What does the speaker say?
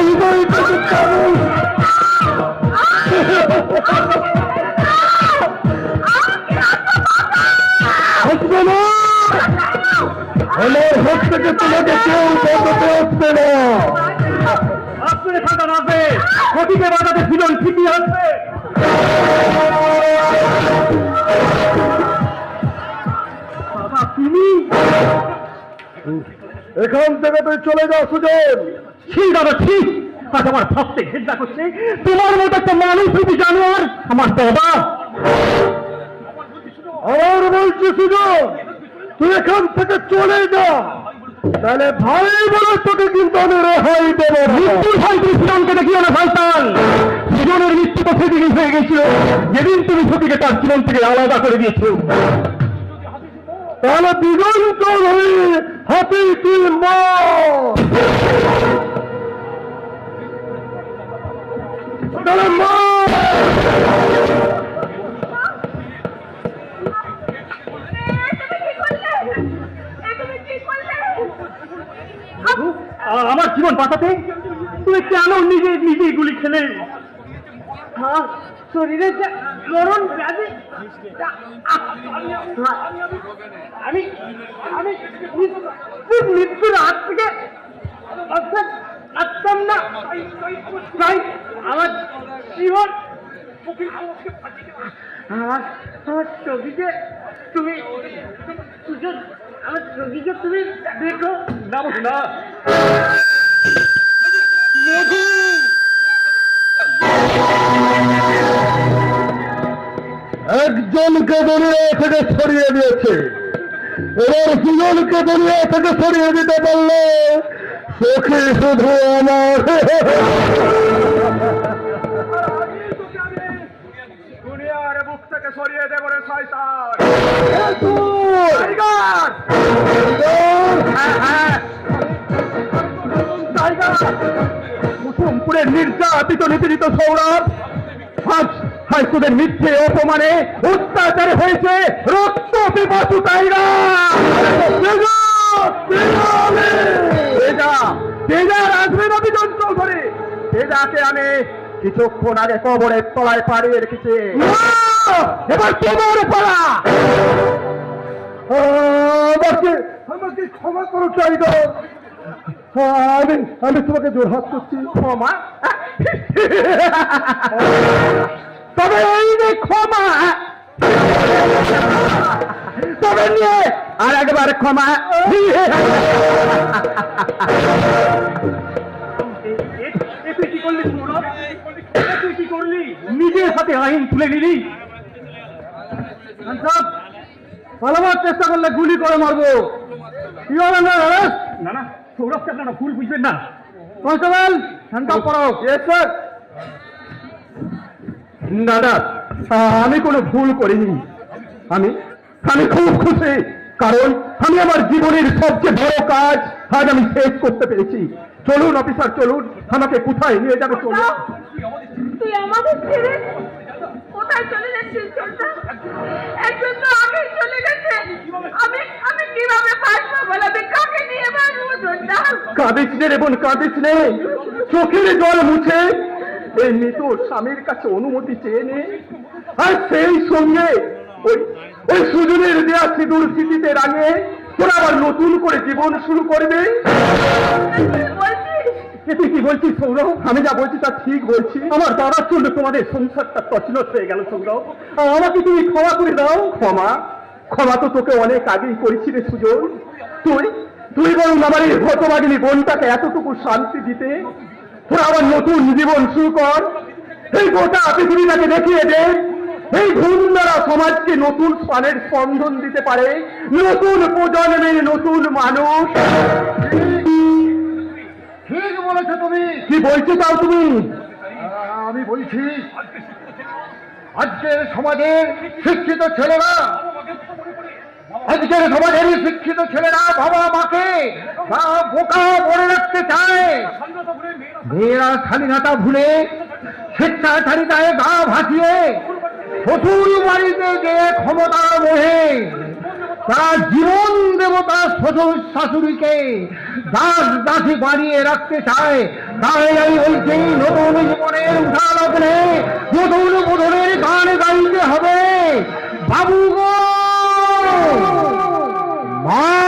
হৃদয়টাকে কেমন আসবে না, আমার হাত থেকে তোমাকে কেউ বাঁচাতে আসবে না। আসবে ফাঁকা আসবে, ক্ষতিকে বাঁচাতে সুজন ঠিকই আসবে। বাবা তুমি এখান থেকে তুই চলে যাও সুজন। ঠিক দাদা ঠিক, আজ আমার ভাবতে ঘেন্না করছে তোমার মতো একটা মানুষ যদি জানোয়ার আমার বাবা। আর বলছি সুজন, তুই এখান থেকে চলে যা, তাহলে ভাই বলে তোকে কিন্তু আমি রেহাই দেবো। মৃত্যুর ভয় তুমি সুজনকে দেখিও না শয়তান। সুজনের মৃত্যু তো সেদিনই হয়ে গেছিল যেদিন তুমি সতীকে তার জীবন থেকে আলাদা করে দিয়েছো। তাহলে দুজন চৌধুরী হাতি কি মা আমার জীবন বাঁচাতে তুমি কেন নিজে নিজেই গুলি খেলে? শরীরে মরণ ব্যাধি, আমি আমি মৃত্যুর হাত থেকে আসতাম না, তাই আমার জীবন আমার আমার ছবিকে তুমি আমার ছবিকে তুমি দেখো না না। একজনকে দুনিয়া থেকে সরিয়ে দিয়েছে, এবার দুজনকে দুনিয়া থেকে সরিয়ে দিতে পারলে চোখে শুধু আমার। দুনিয়ার বুক থেকে সরিয়ে দেবো রে শয়তান। কুসুমপুরের নির্যাতিত নিপীড়িত সৌরভ আজ তোদের মিথ্যে অপমানে অত্যাচারে হয়েছে রক্ত পিপাসু টাইগার। আসবে না বিজন চৌধুরী, তেজাকে আমি কিছুক্ষণ আগে কবরের তলায় পাড়িয়ে রেখেছি, এবার তোমার পাড়া। আমাকে আমাকে ক্ষমা করো টাইগার, আমি আমি তোমাকে জোরহাত করছি। ক্ষমা? তবে এই যে ক্ষমা, তবে নিয়ে আর একবার ক্ষমা। তুই কি করলি সৌরভ? তুই কি করলি? নিজের হাতে আইন তুলে নিলি। পালাবার চেষ্টা করলে গুলি করে মারবো। কি হবে না? না না সৌরভকে আপনারা ভুল বুঝবেন না। কনস্টেবল হ্যান্ডকাপ করো। Yes sir. দাদা আমি কোনো ভুল করিনি, আমি আমি খুব খুশি, কারণ আমি আমার জীবনের সবচেয়ে বড় কাজ আজ আমি শেষ করতে পেরেছি। চলুন অফিসার চলুন, আমাকে কোথায় নিয়ে যাবে চলুন। তুই আমাদের ছেড়ে কোথায় চলে যাচ্ছিস? একজন তো আগে চলে গেছে, আমি আমি কিভাবে বাঁচবো বল? আমি কাকে নিয়ে বাঁচবো? কাঁদিস নে রে বোন, কাঁদিস নে, চোখের জল মুছে এই মৃত স্বামীর কাছে অনুমতি চেয়ে নে, আর সেই সঙ্গে ওই ওই সুজনের দেয়া সিঁদুর স্মৃতিতে রাঙে তোরা আবার নতুন করে জীবন শুরু করবে। তুই কি বলছিস সৌরভ? আমি যা বলছি তা ঠিক বলছি। আমার দাদার জন্য তোমাদের সংসারটা তছনছ হয়ে গেল সৌরভ, আমাকে তুমি ক্ষমা করে দাও। ক্ষমা ক্ষমা তো তোকে অনেক আগেই করেছি রে সুজন। তুই তুই বরং আমার এই হতভাগিনী বোনটাকে এতটুকু শান্তি দিতে তোরা আবার নতুন জীবন শুরু কর। এই গোটা পৃথিবীটাকে দেখিয়ে দে এই ঘুম দ্বারা সমাজকে নতুন প্রাণের স্পন্দন দিতে পারে, নতুন প্রজন্মের নতুন মানুষ। ঠিক বলেছো তুমি। কি বলছো তাও তুমি? আমি বলছি আজকের সমাজের শিক্ষিত ছেলেরা, আজকের সমাজের শিক্ষিত ছেলেরা বাবা মাকে বোকা মনে রাখতে চায়। মেয়েরা স্বাধীনতা ভুলে স্বেচ্ছাচারিতায় গা ভাসিয়ে শ্বশুর বাড়িতে গিয়ে ক্ষমতার মোহে তারা জীবন দেব তার শ্বশুর শাশুড়িকে দাস দাসী বানিয়ে রাখতে চায়। তাই আমি বলছি, নতুন জীবনের উঠা লগ্নে নতুন বোধনের গান গাইতে হবে। বাবু গো, মা